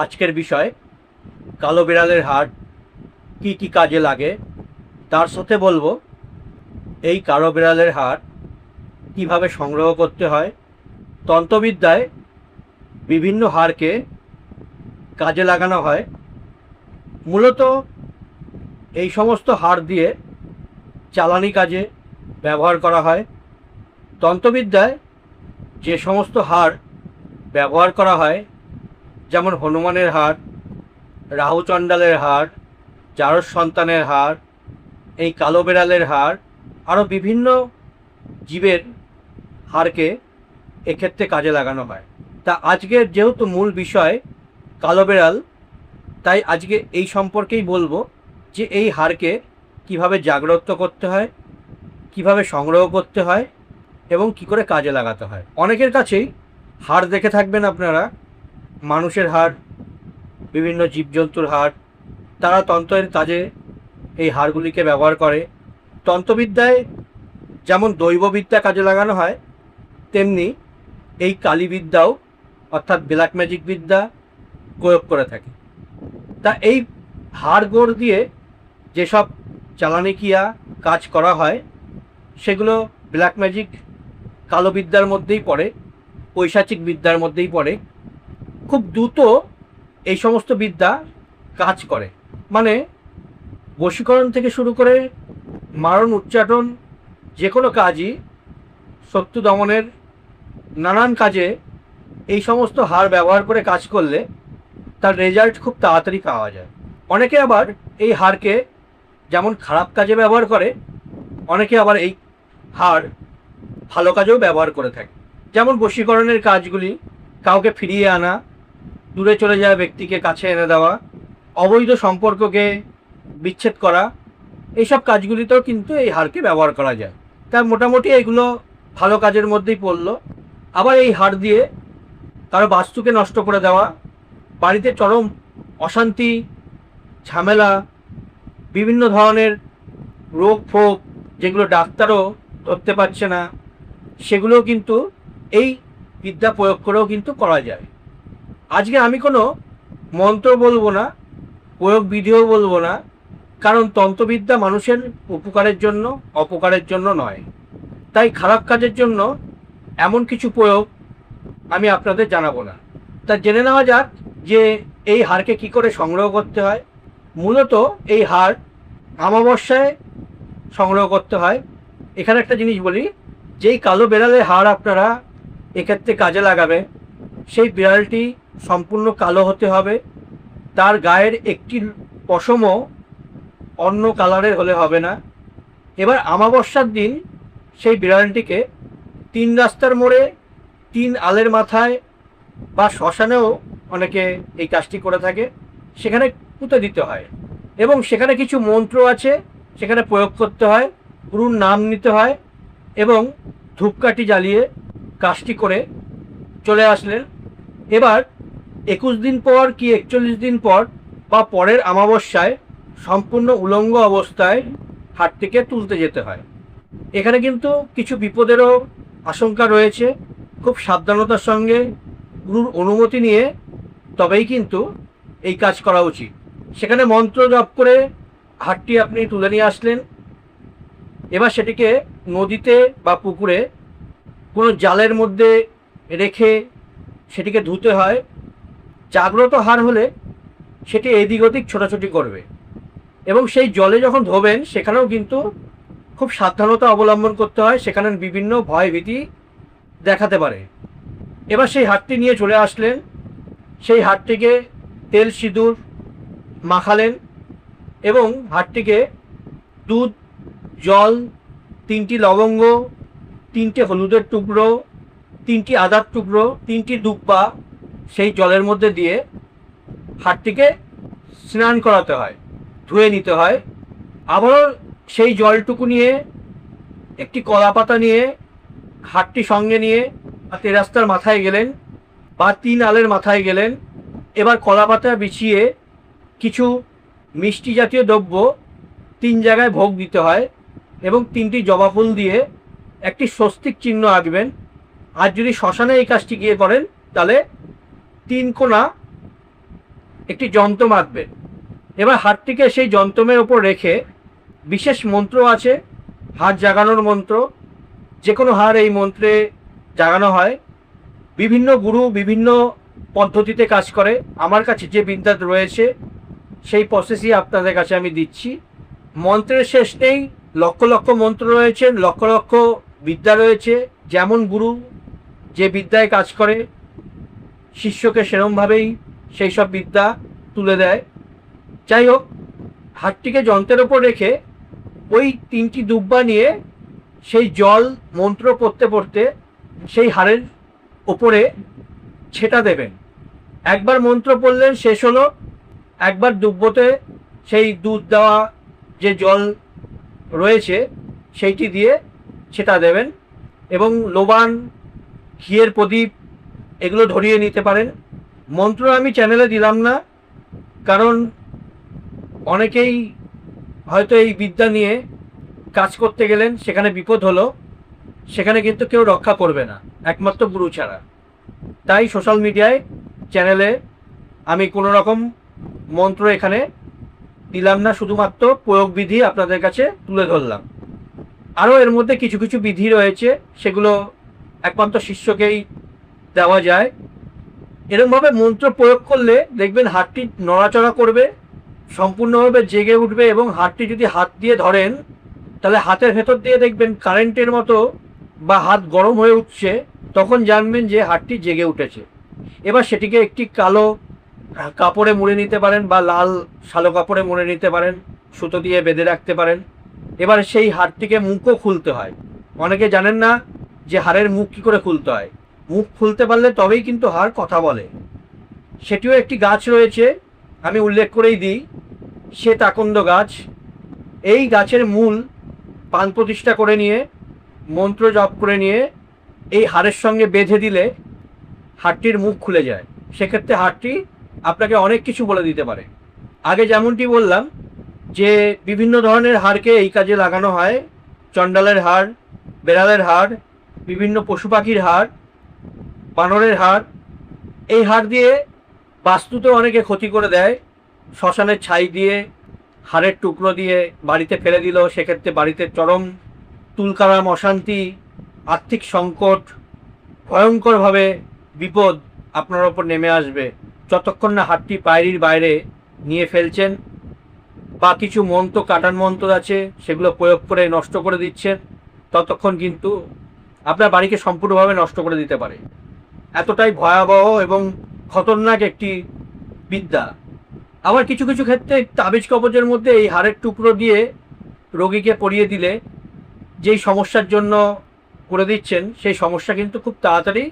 আজকের বিষয় কালো বিড়ালের হাড় কি কি কাজে লাগে, তার সাথে বলবো এই কালো বিড়ালের হাড় কিভাবে সংগ্রহ করতে হয়। তন্ত্রবিদ্যায় বিভিন্ন হাড়কে কাজে লাগানো হয়। মূলত এই সমস্ত হাড় দিয়ে জ্বালানি কাজে ব্যবহার করা হয়। তন্ত্রবিদ্যায় যে সমস্ত হাড় ব্যবহার করা হয়, যেমন হনুমানের হাড়, রাহু চণ্ডালের হাড়, জারজ সন্তানের হাড়, এই কালো বিড়ালের হাড়, আরও বিভিন্ন জীবের হাড়কে এক্ষেত্রে কাজে লাগানো হয়। তা আজকের যেহেতু মূল বিষয় কালো বিড়াল, তাই আজকে এই সম্পর্কেই বলবো যে এই হাড়কে কিভাবে জাগ্রত করতে হয়, কিভাবে সংগ্রহ করতে হয় এবং কি করে কাজে লাগাতে হয়। অনেকের কাছেই হাড় দেখে থাকবেন আপনারা, মানুষের হাড়, বিভিন্ন জীবজন্তুর হাড়। তারা তন্ত্রের কাজে এই হাড়গুলিকে ব্যবহার করে। তন্ত্রবিদ্যায় যেমন দৈববিদ্যা কাজে লাগানো হয়, তেমনি এই কালীবিদ্যাও অর্থাৎ ব্ল্যাক ম্যাজিক বিদ্যা প্রয়োগ করে থাকে। তা এই হাড়গোড় দিয়ে যেসব জ্বালানি ক্রিয়া কাজ করা হয় সেগুলো ব্ল্যাক ম্যাজিক, কালো বিদ্যার মধ্যেই পড়ে, পৈশাচিক বিদ্যার মধ্যেই পড়ে। খুব দ্রুত এই সমস্ত বিদ্যা কাজ করে, মানে বশীকরণ থেকে শুরু করে মারণ উচ্চাটন, যে কোনো কাজই, শত্রু দমনের নানান কাজে এই সমস্ত হাড় ব্যবহার করে কাজ করলে তার রেজাল্ট খুব তাড়াতাড়ি পাওয়া যায়। অনেকে আবার এই হাড়কে যেমন খারাপ কাজে ব্যবহার করে, অনেকে আবার এই হাড় ভালো কাজেও ব্যবহার করে থাকে। যেমন বশীকরণের কাজগুলি, কাউকে ফিরিয়ে আনা, দূরে চলে যাওয়া ব্যক্তিকে কাছে এনে দেওয়া, অবৈধ সম্পর্ককে বিচ্ছেদ করা, এইসব কাজগুলিতেও কিন্তু এই হাড়কে ব্যবহার করা যায়। তাই মোটামুটি এগুলো ভালো কাজের মধ্যেই পড়লো। আবার এই হাড় দিয়ে কারো বাস্তুকে নষ্ট করে দেওয়া, বাড়িতে চরম অশান্তি, ঝামেলা, বিভিন্ন ধরনের রোগ ফোগ যেগুলো ডাক্তারও ধরতে পারছে না, সেগুলোও কিন্তু এই বিদ্যা প্রয়োগ করেও কিন্তু করা যায়। আজকে আমি কোনো মন্ত্র বলবো না, প্রয়োগ বিধিও বলবো না, কারণ তন্ত্রবিদ্যা মানুষের উপকারের জন্য, অপকারের জন্য নয়। তাই খারাপ কাজের জন্য এমন কিছু প্রয়োগ আমি আপনাদের জানাবো না। তা জেনে নেওয়া যাক যে এই হাড়কে কি করে সংগ্রহ করতে হয়। মূলত এই হাড় অমাবস্যায় সংগ্রহ করতে হয়। এখানে একটা জিনিস বলি, যেই কালো বিড়ালের হাড় আপনারা এক্ষেত্রে কাজে লাগাবে, সেই বিড়ালটি সম্পূর্ণ কালো হতে হবে। তার গায়ের একটি পশমও অন্য কালারের হলে হবে না। এবার অমাবস্যার দিন সেই বিড়ালটিকে 3 রাস্তার মোড়ে, 3 আলের মাথায় বা শ্মশানেও অনেকে এই কাজটি করে থাকে, সেখানে পুঁতে দিতে হয় এবং সেখানে কিছু মন্ত্র আছে, সেখানে প্রয়োগ করতে হয়, গুরুর নাম নিতে হয় এবং ধূপকাঠি জ্বালিয়ে কাজটি করে চলে আসলেন। এবার 21 দিন পর কি 41 দিন পর বা পরের অমাবস্যায় সম্পূর্ণ উলঙ্গ অবস্থায় হাড়টিকে তুলতে যেতে হয়। এখানে কিন্তু কিছু বিপদেরও আশঙ্কা রয়েছে। খুব সাবধানতার সঙ্গে গুরুর অনুমতি নিয়ে তবেই কিন্তু এই কাজ করা উচিত। সেখানে মন্ত্র জপ করে হাড়টি আপনি তুলে নিয়ে আসলেন। এবার সেটিকে নদীতে বা পুকুরে কোনো জালের মধ্যে রেখে সেটিকে ধুতে হয়। জাগ্রত হাড় হলে সেটি এদিক ওদিক ছোটাছুটি করবে এবং সেই জলে যখন ধোবেন সেখানেও কিন্তু খুব সাবধানতা অবলম্বন করতে হয়, সেখানে বিভিন্ন ভয় ভীতি দেখাতে পারে। এবার সেই হাড়টি নিয়ে চলে আসলেন, সেই হাড়টিকে তেল সিঁদুর মাখালেন এবং হাড়টিকে দুধ, জল, 3টি লবঙ্গ, 3টে হলুদের টুকরো, 3টি আদার টুকরো, 3টি দুব্বা সেই জলের মধ্যে দিয়ে হাড়টিকে স্নান করাতে হয়, ধুয়ে নিতে হয়। আবারও সেই জলটুকু নিয়ে একটি কলা পাতা নিয়ে হাড়টি সঙ্গে নিয়ে 3 রাস্তার মাথায় গেলেন বা 3 আলের মাথায় গেলেন। এবার কলা পাতা বিছিয়ে কিছু মিষ্টি জাতীয় দ্রব্য 3 জায়গায় ভোগ দিতে হয় এবং 3টি জবা ফুল দিয়ে একটি স্বস্তিক চিহ্ন আঁকবেন। আর যদি শ্মশানে এই কাজটি গিয়ে করেন তাহলে 3 কোণা একটি যন্ত্র মাখবেন। এবার হাড়টিকে সেই যন্ত্রের ওপর রেখে বিশেষ মন্ত্র আছে, হাড় জাগানোর মন্ত্র। যে কোনো হাড় এই মন্ত্রে জাগানো হয়। বিভিন্ন গুরু বিভিন্ন পদ্ধতিতে কাজ করে। আমার কাছে যে বিদ্যা রয়েছে সেই প্রসেসই আপনাদের কাছে আমি দিচ্ছি। মন্ত্রের শেষ নেই, লক্ষ লক্ষ মন্ত্র রয়েছে, লক্ষ লক্ষ বিদ্যা রয়েছে। যেমন গুরু যে বিদ্যায় কাজ করে শিষ্যকে সেরমভাবেই সেই সব বিদ্যা তুলে দেয়। যাই হোক, হাতটিকে যন্ত্রের ওপর রেখে ওই 3টি দুব্বা নিয়ে সেই জল মন্ত্র পড়তে পড়তে সেই হাড়ের ওপরে ছেটা দেবেন। একবার মন্ত্র পড়লেন, শেষ হলো, একবার দুব্বতে সেই দুধ দেওয়া যে জল রয়েছে সেইটি দিয়ে ছেটা দেবেন এবং লোবান, ঘিয়ের প্রদীপ এগুলো ধরিয়ে নিতে পারেন। মন্ত্র আমি চ্যানেলে দিলাম না, কারণ অনেকেই হয়তো এই বিদ্যা নিয়ে কাজ করতে গেলেন, সেখানে বিপদ হলো, সেখানে কিন্তু কেউ রক্ষা করবে না একমাত্র গুরু ছাড়া। তাই সোশ্যাল মিডিয়ায় চ্যানেলে আমি কোনো রকম মন্ত্র এখানে দিলাম না, শুধুমাত্র প্রয়োগ বিধি আপনাদের কাছে তুলে ধরলাম। আরও এর মধ্যে কিছু কিছু বিধি রয়েছে, সেগুলো একমাত্র শিষ্যকেই দেওয়া যায়। এরকমভাবে মন্ত্র প্রয়োগ করলে দেখবেন হাতটি নড়াচড়া করবে, সম্পূর্ণভাবে জেগে উঠবে এবং হাতটি যদি হাত দিয়ে ধরেন তাহলে হাতের ভেতর দিয়ে দেখবেন কারেন্টের মতো বা হাত গরম হয়ে উঠছে, তখন জানবেন যে হাতটি জেগে উঠেছে। এবার সেটিকে একটি কালো কাপড়ে মুড়ে নিতে পারেন বা লাল শালো কাপড়ে মুড়ে নিতে পারেন, সুতো দিয়ে বেঁধে রাখতে পারেন। এবার সেই হাড়টিকে মুখও খুলতে হয়। অনেকে জানেন না যে হাড়ের মুখ কী করে খুলতে হয়। মুখ খুলতে পারলে তবেই কিন্তু হাড় কথা বলে। সেটিও একটি গাছ রয়েছে, আমি উল্লেখ করেই দিই, শ্বেতাকন্দ গাছ। এই গাছের মূল পান প্রতিষ্ঠা করে নিয়ে মন্ত্র জপ করে নিয়ে এই হাড়ের সঙ্গে বেঁধে দিলে হাড়টির মুখ খুলে যায়। সেক্ষেত্রে হাড়টি আপনাকে অনেক কিছু বলে দিতে পারে। আগে যেমনটি বললাম যে বিভিন্ন ধরনের হাড়কে এই কাজে লাগানো হয়। চণ্ডালের হাড়, বেড়ালের হাড়, বিভিন্ন পশু পাখির হাড়, বানরের হাড়। এই হাড় দিয়ে বাস্তুতে অনেকে ক্ষতি করে দেয়। শ্মশানের ছাই দিয়ে হাড়ের টুকরো দিয়ে বাড়িতে ফেলে দিল, সেক্ষেত্রে বাড়িতে চরম তুলকালাম, অশান্তি, আর্থিক সংকট, ভয়ঙ্করভাবে বিপদ আপনার ওপর নেমে আসবে যতক্ষণ না হাড়টি পায়রির বাইরে নিয়ে ফেলছেন বা কিছু মন্ত্র, কাটান মন্ত্র আছে সেগুলো প্রয়োগ করে নষ্ট করে দিচ্ছেন। ততক্ষণ কিন্তু আপনার বাড়িকে সম্পূর্ণভাবে নষ্ট করে দিতে পারে। এতটাই ভয়াবহ এবং খতরনাক একটি বিদ্যা। আবার কিছু কিছু ক্ষেত্রে তাবিজ কবজের মধ্যে এই হাড়ের টুকরো দিয়ে রোগীকে পরিয়ে দিলে যেই সমস্যার জন্য করে দিচ্ছেন সেই সমস্যা কিন্তু খুব তাড়াতাড়ি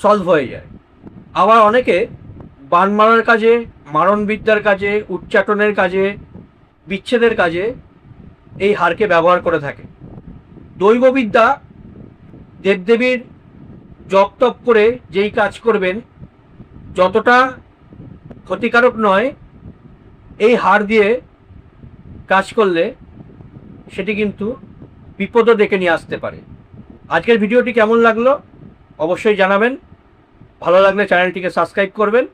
সলভ হয়ে যায়। আবার অনেকে বান মারার কাজে, মারণবিদ্যার কাজে, উচ্চাটনের কাজে, বিচ্ছেদের কাজে এই হাড়কে ব্যবহার করে থাকে। দৈববিদ্যা, দেবদেবীর জপ তপ করে যেই কাজ করবেন যতটা ক্ষতিকারক নয়, এই হাড় দিয়ে কাজ করলে সেটি কিন্তু বিপদও ডেকে নিয়ে আসতে পারে। আজকের ভিডিওটি কেমন লাগলো অবশ্যই জানাবেন। ভালো লাগলে চ্যানেলটিকে সাবস্ক্রাইব করবেন।